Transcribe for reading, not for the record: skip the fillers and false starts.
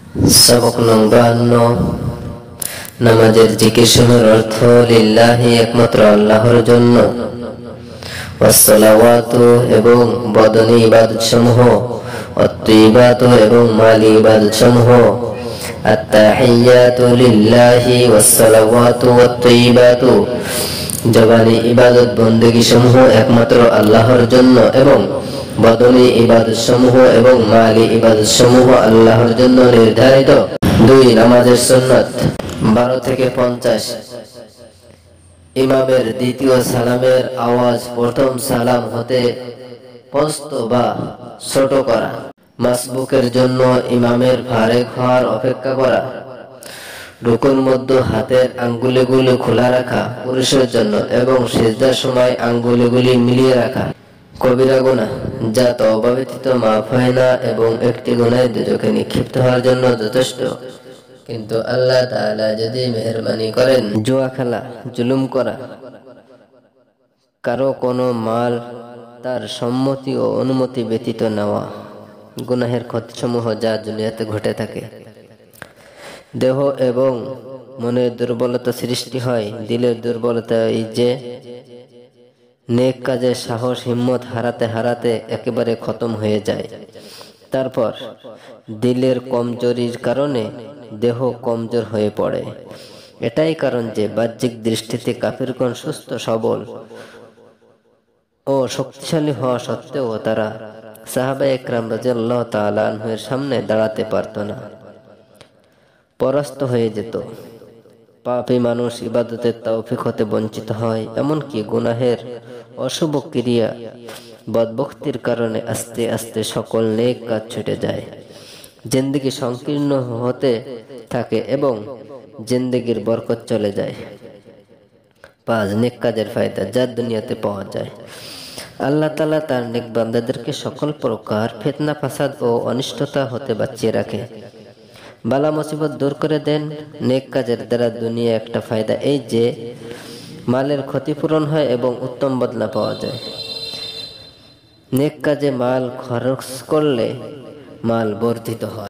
सबक नंग 52 नामाजेर जिकिर अर्थ लिल्लाहि एकमात्र आल्लाहर जन्य वस्सलावातु एवं बदनी इबादत समूह अत्तय्यिबातु एवं माली इबादत समूह अत्ताहिय्यातु लिल्लाहि वस्सलावातु वत्तय्यिबातु जबानी इबादत बंदेगी समूह एकमात्र आल्लाहर जन्य एवं बदनी इबादत समूह एवं माली इबादत समूह आल्लाहर जन्य निर्धारित। 2 नामाजेर सुन्नत 12 থেকে 50 इमामेर द्वितीय सालामेर आवाज प्रथम सालाम होते स्पष्ट बा ছোট করা, মাসবুকের জন্য ইমামের ফারেক হওয়ার অপেক্ষা করা, রুকুর মধ্যে হাতের আঙ্গুলগুলো খোলা রাখা পুরুষের জন্য এবং সিজদার সময় আঙ্গুলগুলি মিলিয়ে রাখা কবিরা গুনাহ যা তওবা ব্যতীত মাফ হয় না এবং একটি গুনাহ দুজকে নিক্ষিপ্ত হওয়ার জন্য যথেষ্ট। কিন্তু আল্লাহ তাআলা যদি মেহেরবানি করেন জুয়া খেলা, জুলুম করা, কারো কোনো মাল তার সম্মতি ও অনুমতি ব্যতীত নেওয়া গুনাহের ক্ষতিসমূহ যা দুনিয়াতে ঘটে থাকে। দেহ এবং মনের দুর্বলতা সৃষ্টি হয়, দিলের দুর্বলতা এই যে নেক কাজের সাহস হিম্মত হারাতে হারাতে একেবারে খতম হয়ে যায়। তারপর দিলের কমজোরির কারণে দেহ কমজোর হয়ে পড়ে। এটাই কারণ যে বাহ্যিক দৃষ্টিতে কাফিরগণ সুস্থ সবল ও শক্তিশালী হওয়া সত্ত্বেও তারা সাহাবায়ে কেরাম রাদিয়াল্লাহু তাআলা আনহুর সামনে দাঁড়াতে পারত না, পরাস্ত হয়ে যেত। পাপী মানুষ ইবাদতের তৌফিক হতে বঞ্চিত হয়, এমনকি গুনাহের অশুভ ক্রিয়া বদবখতির কারণে আস্তে আস্তে সকল নেক কাজ ছুটে যায়, জিন্দেগি সংকীর্ণ হতে থাকে এবং জিন্দেগির বরকত চলে যায়। 5 নেক কাজের ফায়দা যা দুনিয়াতে পাওয়া যায়। আল্লাহ তাআলা তার নেক বান্দাদেরকে সকল প্রকার ফিতনা ফাসাদ ও অনিষ্টতা হতে বাঁচিয়ে রাখে, বালা মুসিবত দূর করে দেন। নেক কাজের দ্বারা দুনিয়া একটা ফায়দা এই যে মালের ক্ষতিপূরণ হয় এবং উত্তম বদলা পাওয়া যায়। নেক কাজে মাল খরচ করলে মাল বর্ধিত হয়।